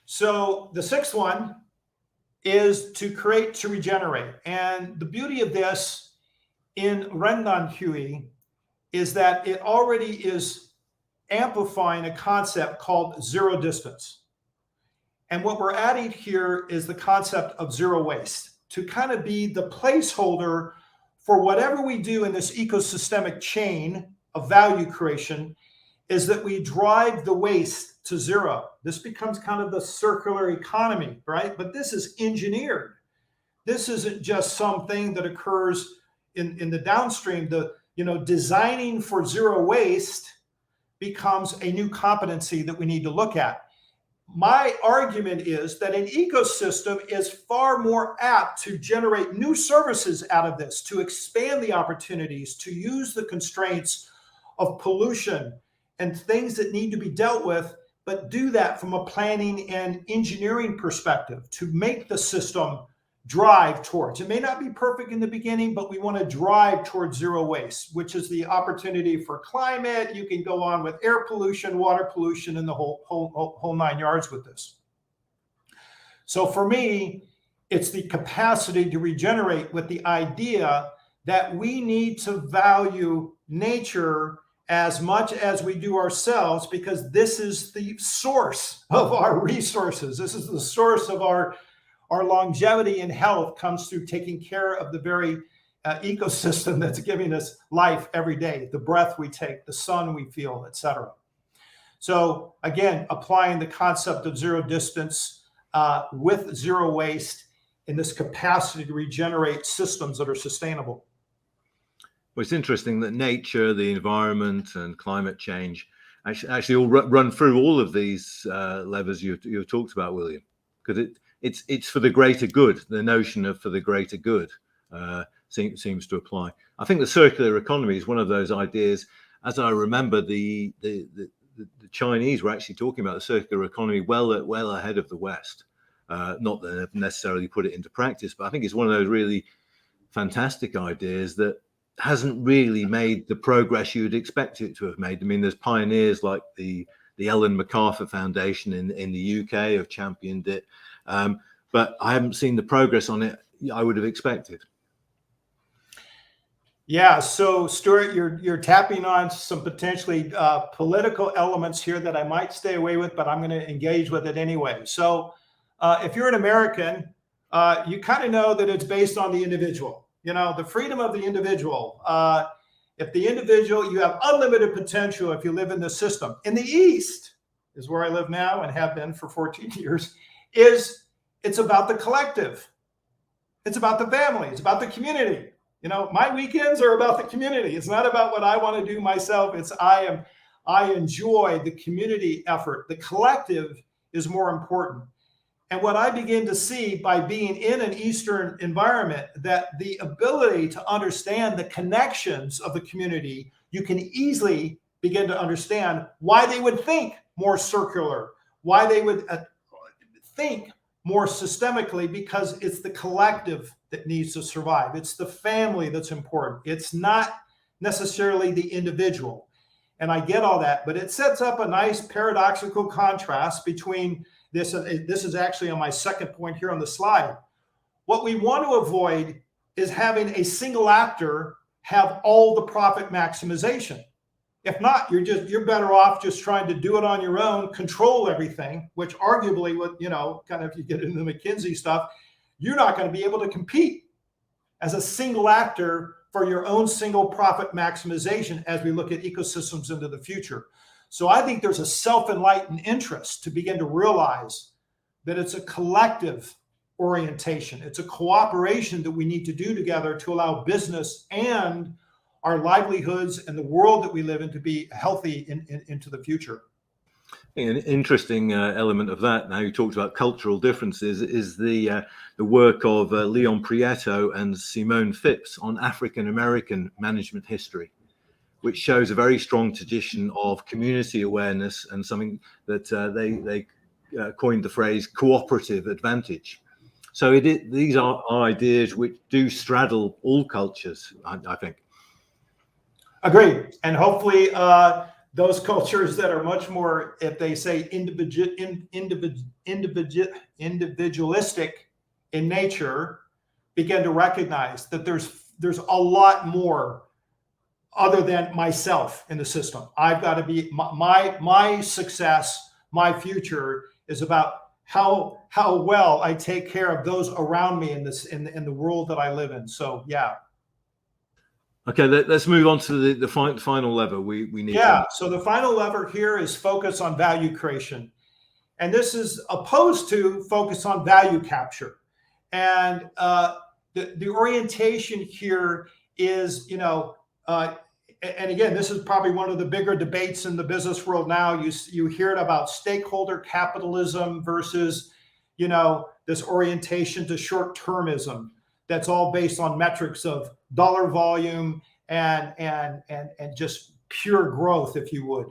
So the sixth one is to create to regenerate. And the beauty of this in RenDanHeYi is that it already is amplifying a concept called zero distance. And what we're adding here is the concept of zero waste to kind of be the placeholder for whatever we do in this ecosystemic chain of value creation, is that we drive the waste to zero. This becomes kind of the circular economy, right? But this is engineered. This isn't just something that occurs in the downstream. Designing for zero waste becomes a new competency that we need to look at. My argument is that an ecosystem is far more apt to generate new services out of this, to expand the opportunities, to use the constraints of pollution and things that need to be dealt with, but do that from a planning and engineering perspective to make the system drive towards. It may not be perfect in the beginning, but we want to drive towards zero waste, which is the opportunity for climate. You can go on with air pollution, water pollution, and the whole 9 yards with this. So for me, it's the capacity to regenerate with the idea that we need to value nature as much as we do ourselves, because this is the source of our resources. This is the source of our longevity and health, comes through taking care of the very ecosystem that's giving us life every day, the breath we take, the sun we feel, etc. So again, applying the concept of zero distance with zero waste in this capacity to regenerate systems that are sustainable. Well, it's interesting that nature, the environment, and climate change actually all run through all of these levers you've talked about, William, because it's for the greater good. The notion of for the greater good seems to apply. I think the circular economy is one of those ideas. As I remember, the Chinese were actually talking about the circular economy well ahead of the West. Not that they've necessarily put it into practice, but I think it's one of those really fantastic ideas that hasn't really made the progress you'd expect it to have made. I mean, there's pioneers like the Ellen MacArthur Foundation in the UK have championed it, but I haven't seen the progress on it I would have expected. Yeah, so Stuart, you're tapping on some potentially political elements here that I might stay away with, but I'm going to engage with it anyway. So if you're an American, you kind of know that it's based on the individual. The freedom of the individual. If the individual, you have unlimited potential if you live in this system. In the East, is where I live now and have been for 14 years, it's about the collective. It's about the family. It's about the community. My weekends are about the community. It's not about what I want to do myself. I enjoy the community effort. The collective is more important. And what I begin to see by being in an Eastern environment, that the ability to understand the connections of the community, you can easily begin to understand why they would think more circular, why they would think more systemically, because it's the collective that needs to survive. It's the family that's important. It's not necessarily the individual. And I get all that, but it sets up a nice paradoxical contrast between this is actually on my second point here on the slide. What we want to avoid is having a single actor have all the profit maximization. If not, you're better off just trying to do it on your own, control everything, which arguably would, kind of, if you get into the McKinsey stuff, you're not going to be able to compete as a single actor for your own single profit maximization as we look at ecosystems into the future. So I think there's a self-enlightened interest to begin to realize that it's a collective orientation. It's a cooperation that we need to do together to allow business and our livelihoods and the world that we live in to be healthy into the future. An interesting element of that, now you talked about cultural differences, is the work of Leon Prieto and Simone Phipps on African American management history, which shows a very strong tradition of community awareness and something that they coined the phrase cooperative advantage. So these are ideas which do straddle all cultures, I think. Agreed. And hopefully those cultures that are much more, if they say individualistic in nature, begin to recognize that there's a lot more other than myself in the system. I've got to be my success, my future is about how well I take care of those around me in the world that I live in. So yeah. Okay, let's move on to the final lever we need. Yeah, so the final lever here is focus on value creation. And this is opposed to focus on value capture. And the orientation here is, and again, this is probably one of the bigger debates in the business world now. You hear it about stakeholder capitalism versus, this orientation to short-termism. That's all based on metrics of dollar volume and just pure growth, if you would.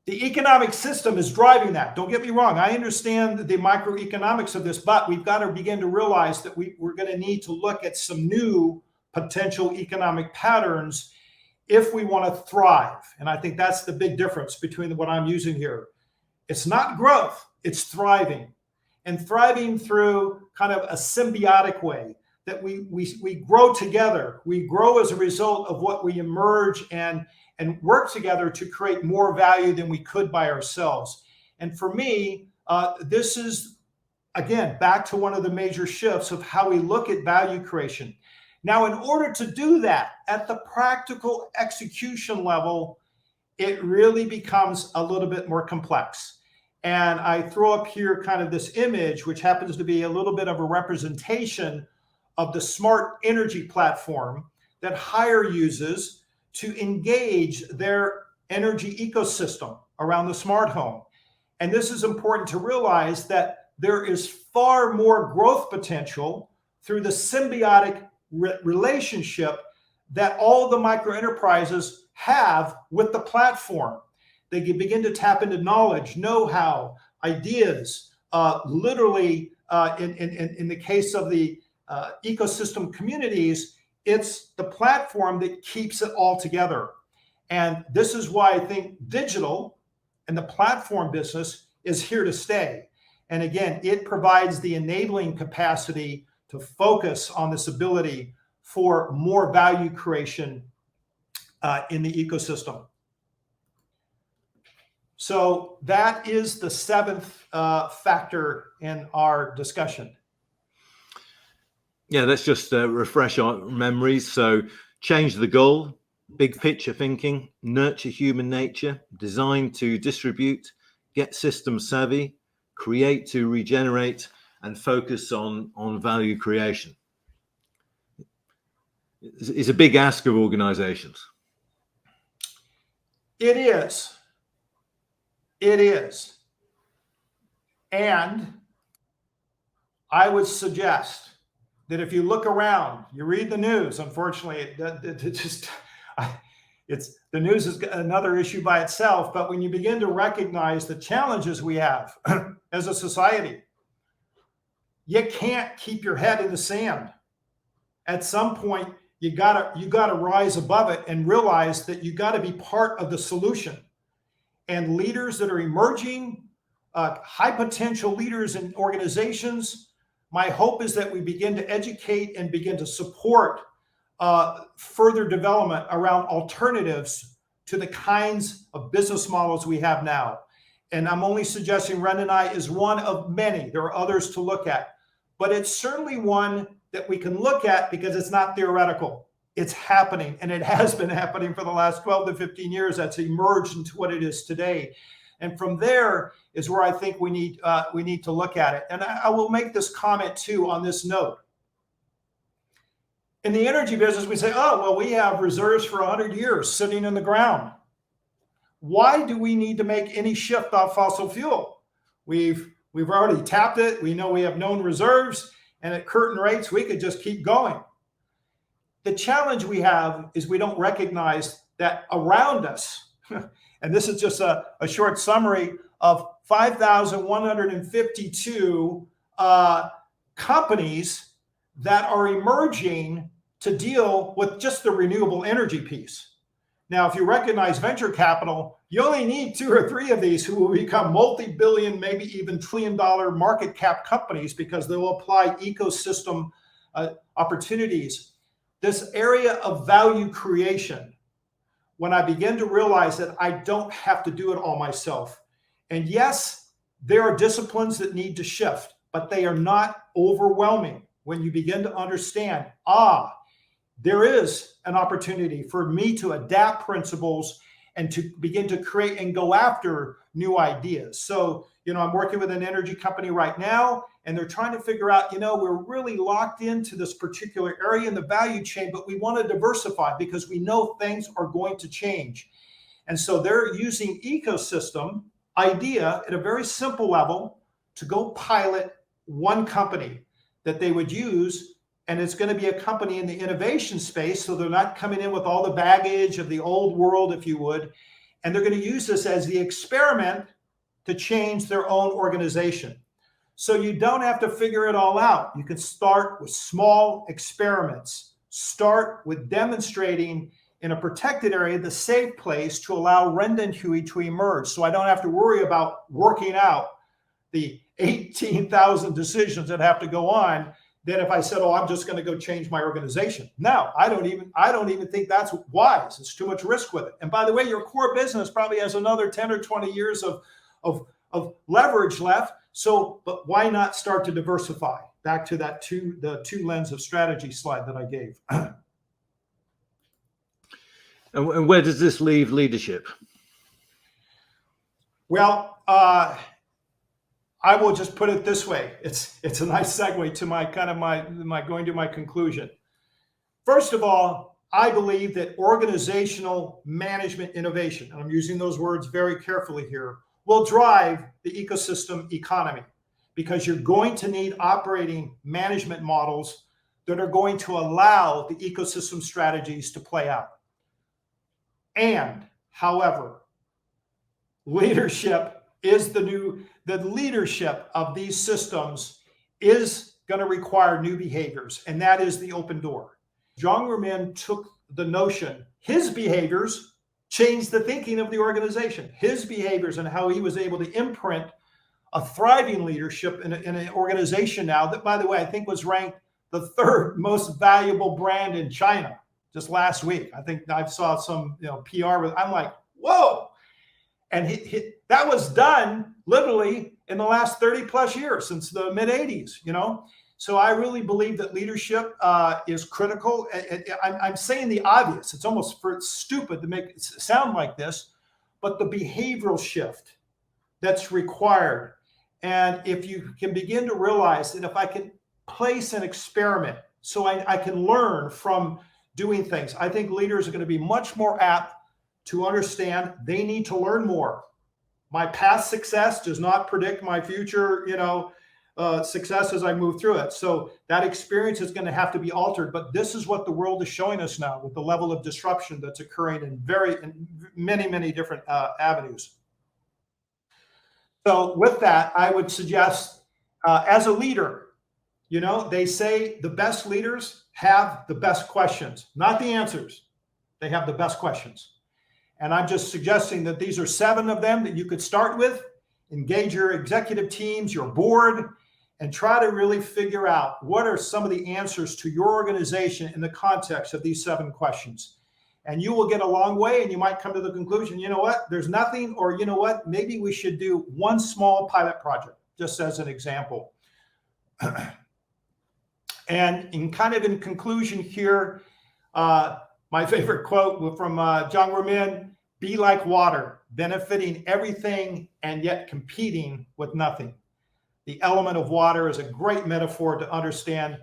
The economic system is driving that. Don't get me wrong. I understand the microeconomics of this, but we've got to begin to realize that we're going to need to look at some new potential economic patterns if we want to thrive. And I think that's the big difference between what I'm using here. It's not growth, it's thriving. And thriving through kind of a symbiotic way that we grow together. We grow as a result of what we emerge and work together to create more value than we could by ourselves. And for me, this is, again, back to one of the major shifts of how we look at value creation. Now, in order to do that at the practical execution level, it really becomes a little bit more complex. And I throw up here kind of this image, which happens to be a little bit of a representation of the smart energy platform that HeYi uses to engage their energy ecosystem around the smart home. And this is important to realize that there is far more growth potential through the symbiotic relationship that all the micro enterprises have with the platform. They can begin to tap into knowledge, know-how, ideas. Literally, in the case of the ecosystem communities, it's the platform that keeps it all together. And this is why I think digital and the platform business is here to stay. And again, it provides the enabling capacity to focus on this ability for more value creation in the ecosystem. So that is the seventh factor in our discussion. Yeah, let's just refresh our memories. So change the goal, big picture thinking, nurture human nature, design to distribute, get system savvy, create to regenerate, and focus on value creation. It's a big ask of organizations. It is. It is. And I would suggest that if you look around, you read the news, unfortunately, the news is another issue by itself, but when you begin to recognize the challenges we have as a society, you can't keep your head in the sand. At some point, you gotta rise above it and realize that you gotta be part of the solution. And leaders that are emerging, high potential leaders in organizations, my hope is that we begin to educate and begin to support further development around alternatives to the kinds of business models we have now. And I'm only suggesting RenDanHeYi is one of many. There are others to look at, but it's certainly one that we can look at because it's not theoretical. It's happening, and it has been happening for the last 12 to 15 years. That's emerged into what it is today. And from there is where I think we need to look at it. And I will make this comment too on this note. In the energy business, we say, oh, well, we have reserves for 100 years sitting in the ground. Why do we need to make any shift off fossil fuel? We've already tapped it. We know we have known reserves, and at current rates, we could just keep going. The challenge we have is we don't recognize that around us, and this is just a short summary of 5,152 companies that are emerging to deal with just the renewable energy piece. Now, if you recognize venture capital, you only need 2 or 3 of these who will become multi-billion, maybe even trillion-dollar market cap companies because they'll apply ecosystem opportunities. This area of value creation, when I begin to realize that I don't have to do it all myself. And yes, there are disciplines that need to shift, but they are not overwhelming when you begin to understand, there is an opportunity for me to adapt principles and to begin to create and go after new ideas. So, I'm working with an energy company right now, and they're trying to figure out, we're really locked into this particular area in the value chain, but we want to diversify because we know things are going to change. And so they're using ecosystem idea at a very simple level to go pilot one company that they would use. And it's going to be a company in the innovation space. So they're not coming in with all the baggage of the old world, if you would. And they're going to use this as the experiment to change their own organization. So you don't have to figure it all out. You can start with small experiments. Start with demonstrating in a protected area, the safe place to allow RenDanHeYi to emerge. So I don't have to worry about working out the 18,000 decisions that have to go on. Then if I said, I'm just going to go change my organization. No, I don't even think that's wise. It's too much risk with it. And by the way, your core business probably has another 10 or 20 years of leverage left. So, but why not start to diversify? Back to that the two lens of strategy slide that I gave. And where does this leave leadership? Well, I will just put it this way. It's a nice segue to my going to my conclusion. First of all, I believe that organizational management innovation, and I'm using those words very carefully here, will drive the ecosystem economy because you're going to need operating management models that are going to allow the ecosystem strategies to play out. And, however, leadership is the leadership of these systems is going to require new behaviors, and that is the open door. Zhang Ruimin took the notion, his behaviors changed the thinking of the organization, his behaviors and how he was able to imprint a thriving leadership in an organization now that, by the way, I think was ranked the 3rd most valuable brand in China just last week. I think I saw some PR with, I'm like, whoa. And that was done literally in the last 30 plus years, since the mid 80s, So I really believe that leadership is critical. I'm saying the obvious. It's almost stupid to make it sound like this, but the behavioral shift that's required. And if you can begin to realize that if I can place an experiment so I can learn from doing things, I think leaders are going to be much more apt to understand they need to learn more. My past success does not predict my future, success as I move through it. So that experience is going to have to be altered. But this is what the world is showing us now with the level of disruption that's occurring in many, many different avenues. So with that, I would suggest as a leader, they say the best leaders have the best questions, not the answers. They have the best questions. And I'm just suggesting that these are 7 of them that you could start with, engage your executive teams, your board, and try to really figure out what are some of the answers to your organization in the context of these 7 questions. And you will get a long way, and you might come to the conclusion, there's nothing, or maybe we should do one small pilot project, just as an example. And in conclusion here, my favorite quote from Zhang Ruimin, be like water, benefiting everything and yet competing with nothing. The element of water is a great metaphor to understand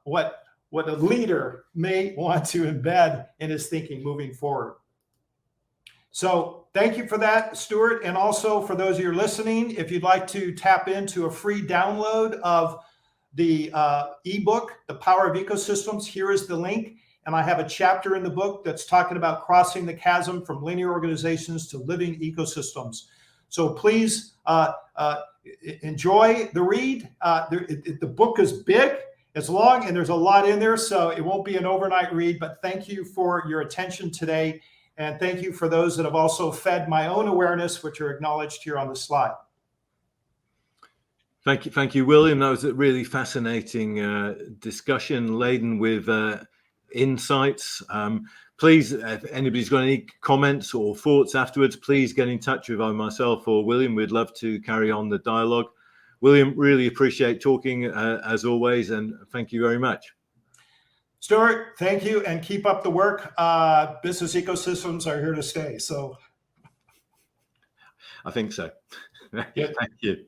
what a leader may want to embed in his thinking moving forward. So thank you for that, Stuart. And also for those of you listening, if you'd like to tap into a free download of the ebook, The Power of Ecosystems, here is the link. And I have a chapter in the book that's talking about crossing the chasm from linear organizations to living ecosystems. So please enjoy the read. The book is big, it's long, and there's a lot in there, so it won't be an overnight read. But thank you for your attention today. And thank you for those that have also fed my own awareness, which are acknowledged here on the slide. Thank you, William. That was a really fascinating discussion laden with insights. Please, if anybody's got any comments or thoughts afterwards, please get in touch with myself or William. We'd love to carry on the dialogue. William, really appreciate talking as always, and thank you very much. Stuart, thank you, and keep up the work. Business ecosystems are here to stay. So I think so. Yeah. Thank you.